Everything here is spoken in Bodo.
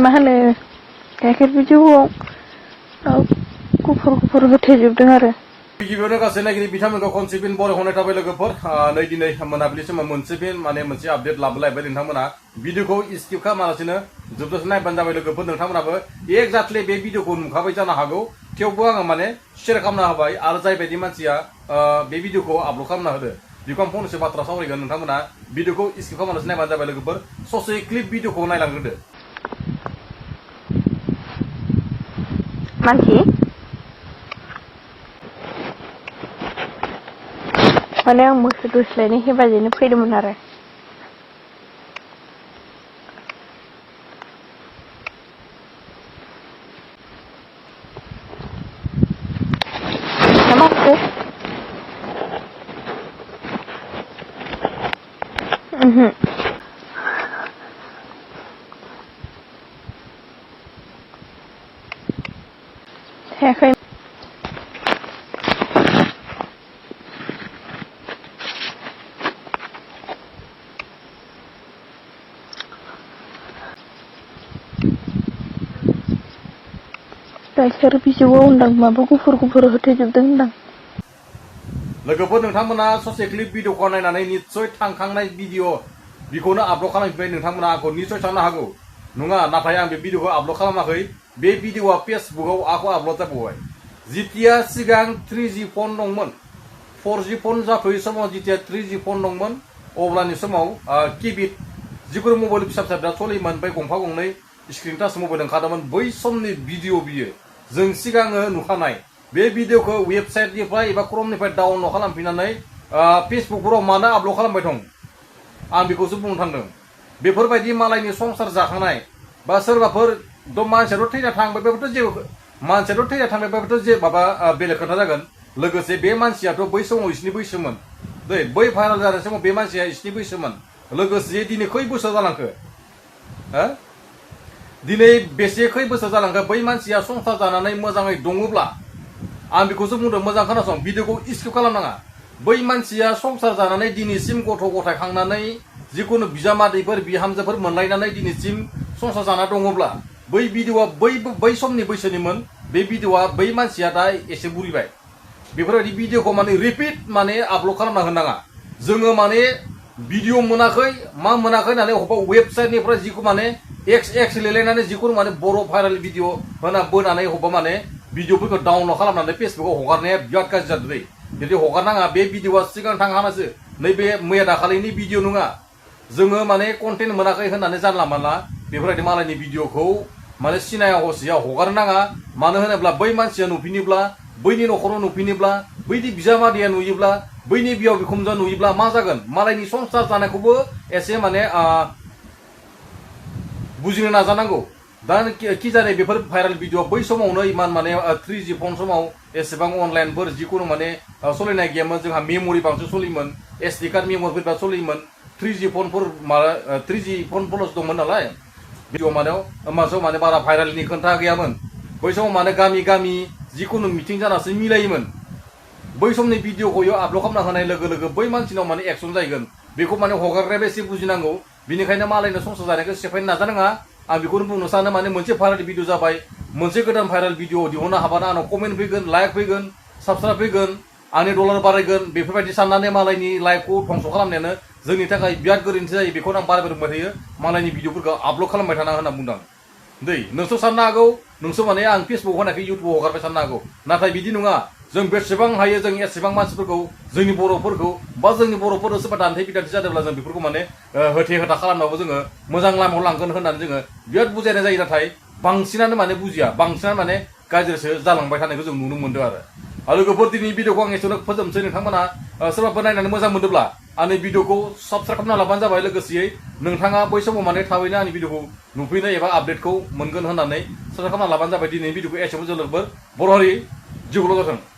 मा होनो गाइखेर बिजौआव गुफुर होथेजोबदों आरो गिबियावनो गासै नायगिरि बिथांमोनखौ खनसे फिन बरायहरनाय थाबाय लोगोफोर नै दिनै मोनाबिलि समाव मोनसे आपडेट लाबोलायबाय नोंथांमोना भिडिअखौ स्किप खालामालासिनो जोबजासिम नायबानो जाबाय लोगोफोर नोंथांमोनाबो एक्जाक्टलि बे भिडिअखौ नुखाबाय जानो हागौ थेवबो आङो शेयार खालामना होबाय आरो जाय बायदि मानसिया बे भिडिअखौ आपल'ड खालामना होदो बेखौ आं फंनैसो बाथ्रा सावरायगोन नोंथांमोना भिडिअखौ स्किप खालामालासिनो नायबानो जाबाय लोगोफोर ससे क्लिप भिडिअखौ नायलांग्रोदो मानसि माने आं मोसौ दोस्लायनाय हेफाजाबैनो फैदोंमोन आरो माखौ थायाखै गाइखेर बिजौआव होनदां माबा गुफुर होथेजोबदों होनदां लोगोफोर नोंथांमोना ससे क्लिप भिडिअखौ नायनानै निस्सय थांखांनाय भिडिअ बेखौनो आपल'ड खालामफिनबाय नोंथांमोना आंखौ निस्सय साननो हागौ नङा नाथाय आं बे भिडिअखौ आपल'ड खालामाखै बे भिडिअआ फेसबुकआव आंखौ आपल'ड जाबावबाय जितिया सिगां 3G फन दंमोन 4G फन जाथ'यै समाव जितिया 3G फन दंमोन अब्लानि समाव किबिट जिखुनु मबाइल फिसा फिसा सलियोमोन ओमफ्राय गंफा गंनै स्क्रिन टाच मबाइल ओंखारदोंमोन बै समनि भिडिअ बियो जों सिगाङो नुखानाय बे भिडिअखौ वेबसाइटनिफ्राय एबा क्रमनिफ्राय डाउनल'ड खालामफिननानै फेसबुकफोराव मानो आपल'ड खालामबाय दं आं बेखौसो बुंनो थांदों बेफोरबायदि मालायनि संसार जाखानाय बा सोरबाफोर मानसियाथ' थैना थांबाय बेफोरथ' जेबो मानसियाथ' थैना थांबाय बेफोरथ' जे माबा बेलेग खोथा जागोन लोगोसे बे मानसियाथ' बै समाव इसिनि बैसोमोन दै बै भाइरेल जानाय समाव बे मानसिया इसिनि बैसोमोन लोगोसे दिनै खै बोसोर जालांखो दिनै बेसे खै बोसोर जालांखो बै मानसिया संसार जानानै मोजाङै दङब्ला आं बेखौसो बुंदों मोजां खोनासं भिडिअखौ स्किप खालामनाङा बै मानसिया संसार जानानै दिनैसिम गथ' गथाय खांनानै जिखुनु बिजामादैफोर बिहामजोफोर मोनलायनानै दिनैसिम संसार जाना दङब्ला बै भिडिअआ बै समनि बैसोनिमोन बे भिडिअआ बै मानसिया दा एसे बुरिबाय बेफोरबायदि भिडिअखौ रिपिट आपल'ड खालामना होनाङा जोङो भिडिअ मोनाखै मा मोनाखै होननानै अबेबा वेबसाइटनिफ्राय जिखौ एक्स लिरलायनानै जिखुनु बर' भाइरेल भिडिअ होना बोनानै अबेबा भिडिअफोरखौ डाउनल'ड खालामनानै फेसबुकाव हगारनाया बिराद गाज्रि जादों दै बिदि हगारनाङा बे भिडिअआ सिगां थांखानासो नैबे मैया दाखालिनि भिडिअ नङा जोङो कन्टेन्ट मोनाखै होननानै जानला मानला बेफोरबायदि मालायनि भिडिअखौ सिनाया हसिया हगारनो नाङा मानो होनोब्ला बै मानसिया नुफिनोब्ला बैनि न'खराव नुफिनोब्ला बैनि बिजामादैया नुयोब्ला बैनि बिहाव बिखुनजोआ नुयोब्ला मा जागोन मालायनि संसार जानायखौबो एसे बुजिनो नाजानांगौ दा कि जाने बेफोर भाइरेल भिडिअ बै समावनो इमान 3G फन समाव एसेबां अनलाइनफोर जिखुनु सलिनाय गैयामोन जोंहा मेम'रि बांसिन सलियोमोन SD कार्ड मेम'रिफोर सलियोमोन 3G फनफोर 3G फनफोरल'सो दंमोन नालाय भिडिअ होमबासो बारा भाइरेलनि खोथा गैयामोन बै समाव गामि गामि जिखुनु मिटिं जानासो मिलायोमोन बै समनि भिडिअखौ आपल'ड खालामना होनाय लोगो लोगो बै मानसिनाव एक्सन जाहैगोन बेखौ हगारग्रायाबो एसे बुजिनांगौ बिनिखायनो मालायनो संसार जानायखौ सेफायनो नाजानाङा आं बेखौनो बुंनो सानो मोनसे भाइरेल भिडिअ जाबाय मोनसे गोदान भाइरेल भिडिअ दिहुननो हाबानो आंनाव कमेन्ट फैगोन लाइक फैगोन साबस्क्राइब फैगोन आंनि डलार बारायगोन बेफोरबायदि साननानै मालायनि लाइफखौ धंस खालामनायानो जोंनि थाखाय बिराद गोरोन्थि जायो बेखौनो आं बार बार बुंबाय थायो मालायनि भिडिअफोरखौ आपल'ड खालामबाय थाना होनना बुंदों दै नोंसोर साननो हागौ नोंसोर आं फेसबुक होनायखौ इउटुबाव हगारबाय साननो हागौ नाथाय बिदि नङा जों बेसेबां हायो जों एसेबां मानसिफोरखौ जोंनि बर'फोरखौ बा जोंनि बर'फोरनो सोरबा दान्थे बिदान्थि जादोंब्ला जों बेफोरखौ होथे होथा खालामनाबो जोङो मोजां लामायाव लांगोन होननानै जोङो बिराद बुजायनाय जायो नाथाय बांसिनानो बुजिया बांसिनानो गाज्रिसो जालांबाय थानायखौ जों नुनो मोनदों आरो लोगोफोर दिनै भिडिअखौ आं एसेनो फोजोबनोसै नोंथांमोना सोरबाफोर नायनानै मोजां मोनदोंब्ला आंनि भिडिअखौ साबस्क्राइब खालामना लाबानो जाबाय लोगोसेयै नोंथाङा बै समाव थाबैनो आंनि भिडिअखौ नुफैनो एबा आपडेटखौ मोनगोन होननानै साबस्क्राइब खालामना लाबानो जाबाय दिनैनि भिडिअखौ एसेबां जोबोर बर' हारि जिउल' जाथों